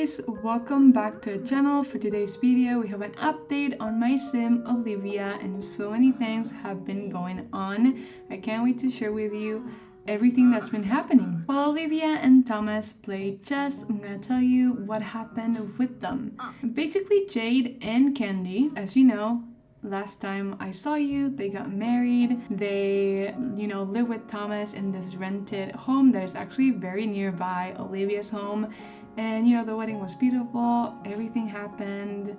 guys, welcome back to the channel. For today's video we have an update on my sim Olivia, and so many things have been going on. I can't wait to share with you everything that's been happening. While Olivia and Thomas played chess, I'm gonna tell you what happened with them. Basically, Jade and Candy, as you know, last time I saw you, they got married. They, live with Thomas in this rented home that is actually very nearby Olivia's home. And, the wedding was beautiful. Everything happened.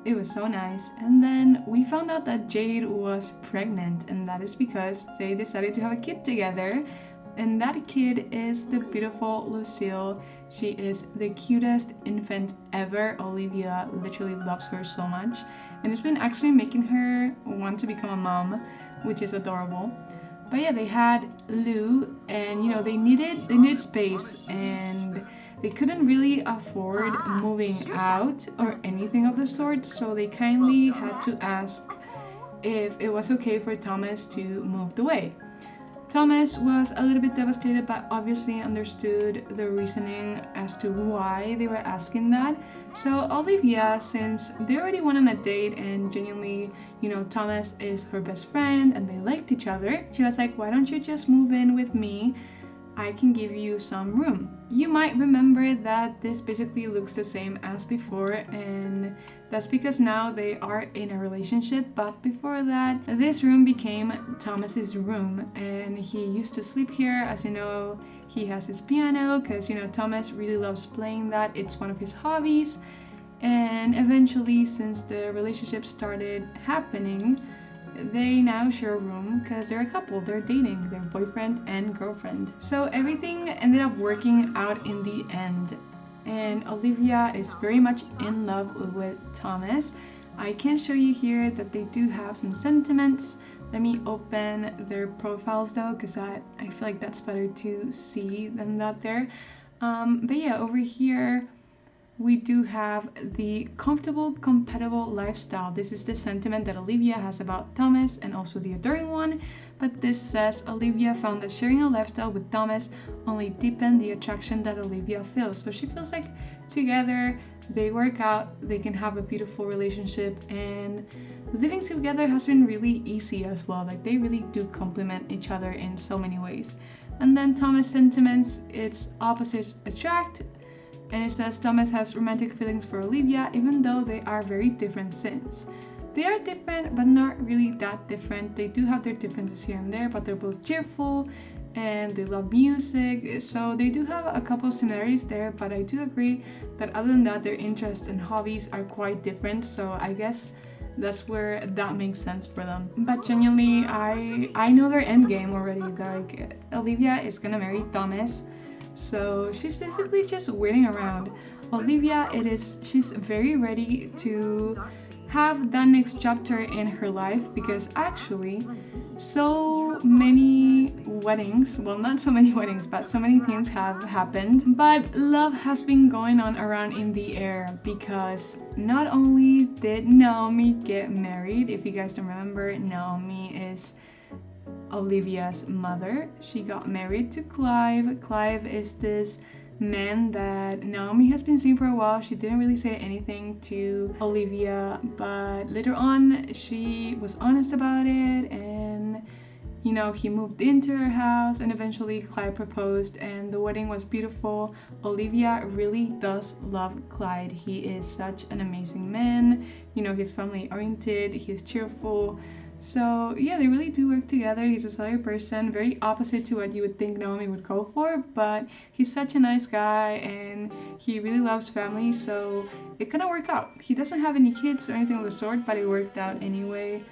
It was so nice. And then we found out that Jade was pregnant, and that is because they decided to have a kid together. And that kid is the beautiful Lucille. She is the cutest infant ever. Olivia literally loves her so much. And it's been actually making her want to become a mom, which is adorable. But yeah, they had Lou, and they needed space, and they couldn't really afford moving out or anything of the sort, so they kindly had to ask if it was okay for Thomas to move away. Thomas was a little bit devastated, but obviously understood the reasoning as to why they were asking that. So Olivia, since they already went on a date and genuinely, Thomas is her best friend and they liked each other, she was like, why don't you just move in with me? I can give you some room. You might remember that this basically looks the same as before, and that's because now they are in a relationship. But before that, this room became Thomas's room, and he used to sleep here. As you know, he has his piano because Thomas really loves playing that. It's one of his hobbies. And eventually, since the relationship started happening, they now share a room because they're a couple, they're dating, they're boyfriend and girlfriend. So everything ended up working out in the end, and Olivia is very much in love with Thomas. I can show you here that they do have some sentiments. Let me open their profiles though, because I feel like that's better to see than that there. But yeah, over here we do have the comfortable, compatible lifestyle. This is the sentiment that Olivia has about Thomas, and also the adoring one. But this says Olivia found that sharing a lifestyle with Thomas only deepened the attraction that Olivia feels. So she feels like together they work out, they can have a beautiful relationship, and living together has been really easy as well. Like they really do complement each other in so many ways. And then Thomas' sentiments, it's opposites attract. And it says Thomas has romantic feelings for Olivia, even though they are very different sims. They are different, but not really that different. They do have their differences here and there, but they're both cheerful and they love music. So they do have a couple of similarities there, but I do agree that other than that, their interests and hobbies are quite different. So I guess that's where that makes sense for them. But genuinely, I know their end game already. Like Olivia is gonna marry Thomas. So she's basically just waiting around. Olivia, she's very ready to have that next chapter in her life, because actually so many weddings, well, not so many weddings, but so many things have happened. But love has been going on around in the air, because not only did Naomi get married, if you guys don't remember, Naomi is Olivia's mother. She got married to Clive. Clive is this man that Naomi has been seeing for a while. She didn't really say anything to Olivia, but later on she was honest about it, and he moved into her house, and eventually Clive proposed, and the wedding was beautiful. Olivia really does love Clyde. He is such an amazing man. He's family oriented, he's cheerful. So yeah, they really do work together. He's a solid person, very opposite to what you would think Naomi would go for, but he's such a nice guy and he really loves family, so it kind of worked out. He doesn't have any kids or anything of the sort, but it worked out anyway.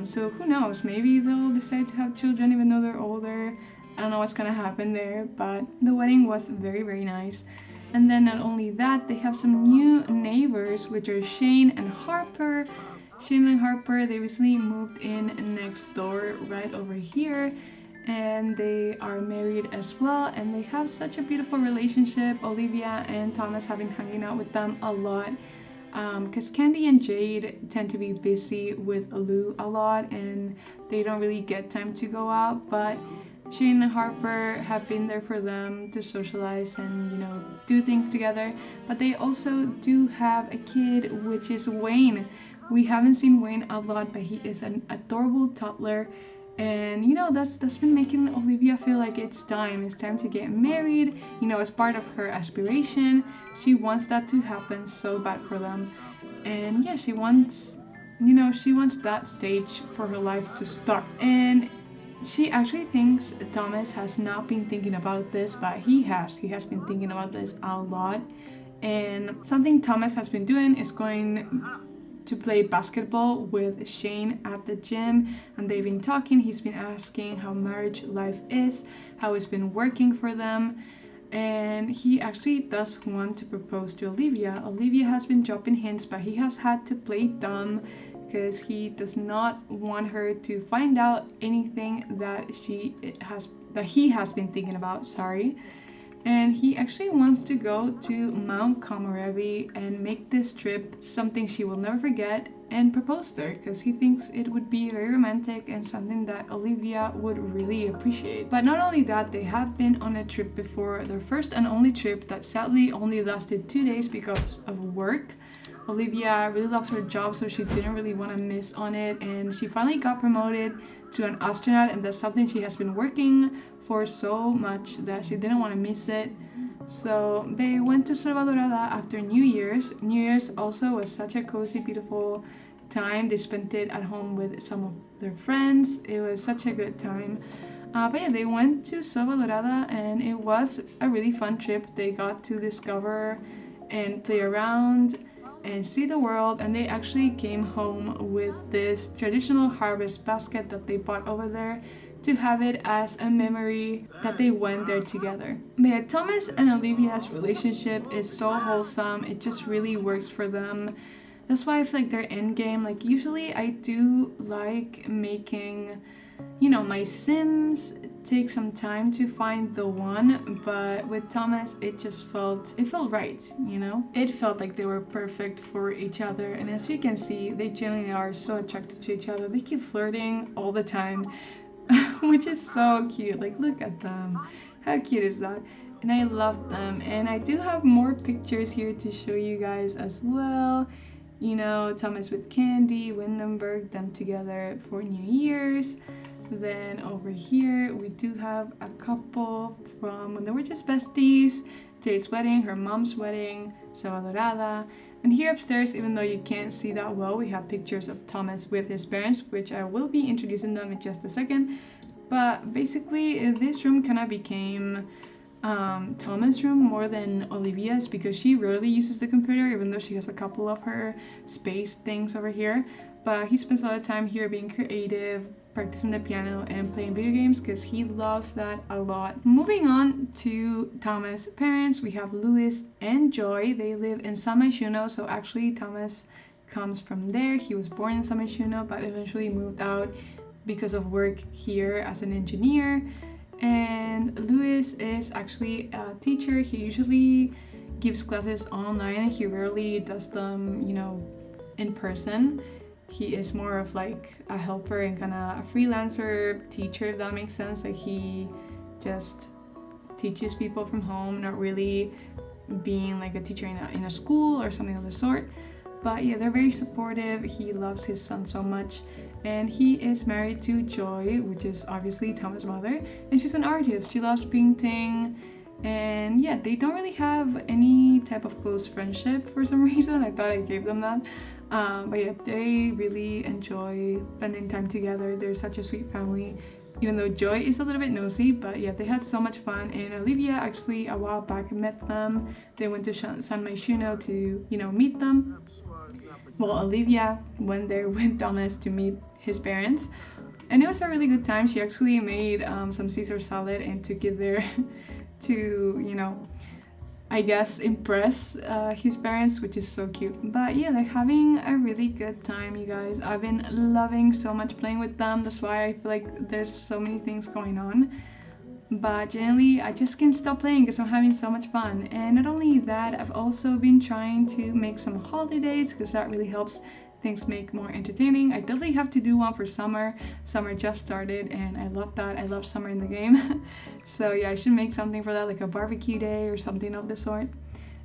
So who knows, maybe they'll decide to have children even though they're older. I don't know what's gonna happen there, but the wedding was very, very nice. And then not only that, they have some new neighbors, which are Shane and Harper. Shane and Harper, they recently moved in next door right over here, and they are married as well, and they have such a beautiful relationship. Olivia and Thomas have been hanging out with them a lot, because Candy and Jade tend to be busy with Lou a lot and they don't really get time to go out, but Shane and Harper have been there for them to socialize and, do things together. But they also do have a kid, which is Wayne. We haven't seen Wayne a lot, but he is an adorable toddler. And that's been making Olivia feel like it's time to get married. It's part of her aspiration. She wants that to happen so bad for them. And yeah, she wants that stage for her life to start. And she actually thinks Thomas has not been thinking about this, but he has been thinking about this a lot. And something Thomas has been doing is going to play basketball with Shane at the gym, and they've been talking. He's been asking how marriage life is, how it's been working for them, and he actually does want to propose to Olivia. Olivia has been dropping hints, but he has had to play dumb because he does not want her to find out anything that he has been thinking about, And he actually wants to go to Mount Komorebi and make this trip something she will never forget and propose there, because he thinks it would be very romantic and something that Olivia would really appreciate. But not only that, they have been on a trip before, their first and only trip that sadly only lasted 2 days because of work. Olivia really loves her job, so she didn't really want to miss on it, and she finally got promoted to an astronaut, and that's something she has been working for so much that she didn't want to miss it. So they went to Salvadorada after New Year's. New Year's also was such a cozy, beautiful time. They spent it at home with some of their friends. It was such a good time. But yeah, they went to Salvadorada, and it was a really fun trip. They got to discover and play around and see the world, and they actually came home with this traditional harvest basket that they bought over there to have it as a memory that they went there together. But yeah, Thomas and Olivia's relationship is so wholesome. It just really works for them. That's why I feel like their end game, like usually I do like making, my Sims take some time to find the one, but with Thomas it felt right, It felt like they were perfect for each other, and as you can see, they genuinely are so attracted to each other. They keep flirting all the time, which is so cute. Like, look at them. How cute is that? And I love them. And I do have more pictures here to show you guys as well. Thomas with Candy, Windenburg, them together for New Year's. Then over here we do have a couple from when they were just besties, Jade's wedding, her mom's wedding, Salvadorada. And here upstairs, even though you can't see that well, we have pictures of Thomas with his parents, which I will be introducing them in just a second. But basically this room kind of became Thomas' room more than Olivia's, because she rarely uses the computer, even though she has a couple of her space things over here. But he spends a lot of time here being creative, practicing the piano and playing video games, because he loves that a lot. Moving on to Thomas' parents, we have Louis and Joy. They live in San Myshuno, so actually Thomas comes from there. He was born in San Myshuno, but eventually moved out because of work here as an engineer. And Louis is actually a teacher. He usually gives classes online. He rarely does them, in person. He is more of like a helper and kind of a freelancer teacher, if that makes sense. Like, he just teaches people from home, not really being like a teacher in a school or something of the sort. But yeah, they're very supportive. He loves his son so much. And he is married to Joy, which is obviously Thomas' mother. And she's an artist. She loves painting. And yeah, they don't really have any type of close friendship for some reason. I thought I gave them that. But yeah, they really enjoy spending time together. They're such a sweet family, even though Joy is a little bit nosy. But yeah, they had so much fun. And Olivia actually a while back met them. They went to San Myshuno to, meet them. Well, Olivia went there with Thomas to meet his parents. And it was a really good time. She actually made some Caesar salad and took it there to, I guess, impress his parents, which is so cute. But yeah, they're having a really good time, you guys. I've been loving so much playing with them. That's why I feel like there's so many things going on. But generally, I just can't stop playing because I'm having so much fun. And not only that, I've also been trying to make some holidays, because that really helps things make more entertaining. I definitely have to do one for summer. Summer just started and I love that. I love summer in the game. So yeah, I should make something for that, like a barbecue day or something of the sort.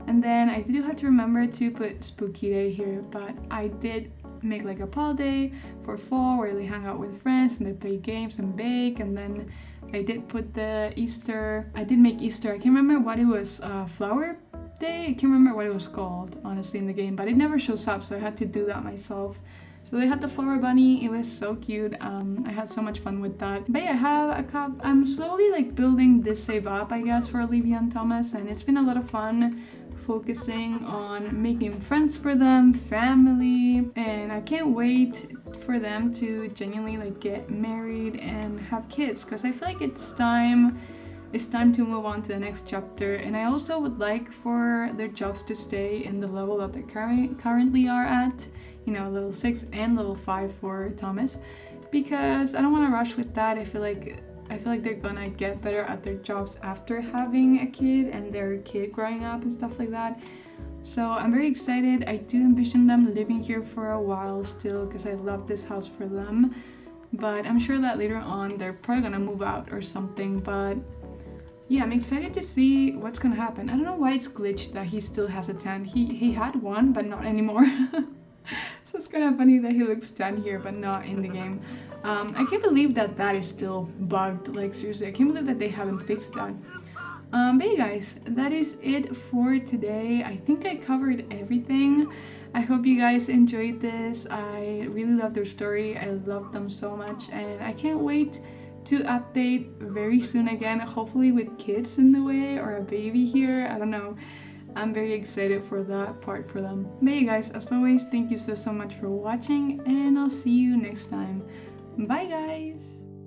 And then I do have to remember to put spooky day here, but I did make like a fall day for fall where they hang out with friends and they play games and bake. And then I did put the Easter, I did make Easter, I can't remember what it was, flower day, I can't remember what it was called honestly in the game, but it never shows up, so I had to do that myself. So they had the flower bunny, it was so cute. I had so much fun with that. But yeah, I have a cup. I'm slowly like building this save up, I guess, for Olivia and Thomas, and it's been a lot of fun focusing on making friends for them, family, and I can't wait for them to genuinely like get married and have kids, because I feel like it's time to move on to the next chapter. And I also would like for their jobs to stay in the level that they currently are at, you know, level 6 and level 5 for Thomas, because I don't want to rush with that. I feel like they're gonna get better at their jobs after having a kid and their kid growing up and stuff like that. So I'm very excited. I do envision them living here for a while still, because I love this house for them. But I'm sure that later on they're probably gonna move out or something. But yeah, I'm excited to see what's gonna happen. I don't know why it's glitched that he still has a tan. He had one, but not anymore. So it's kind of funny that he looks tan here, but not in the game. I can't believe that is still bugged. Like seriously, I can't believe that they haven't fixed that. But hey guys, that is it for today. I think I covered everything. I hope you guys enjoyed this. I really love their story. I love them so much, and I can't wait to update very soon again, hopefully with kids in the way or a baby here. I don't know. I'm very excited for that part for them. But hey guys, as always, thank you so much for watching, and I'll see you next time. Bye guys!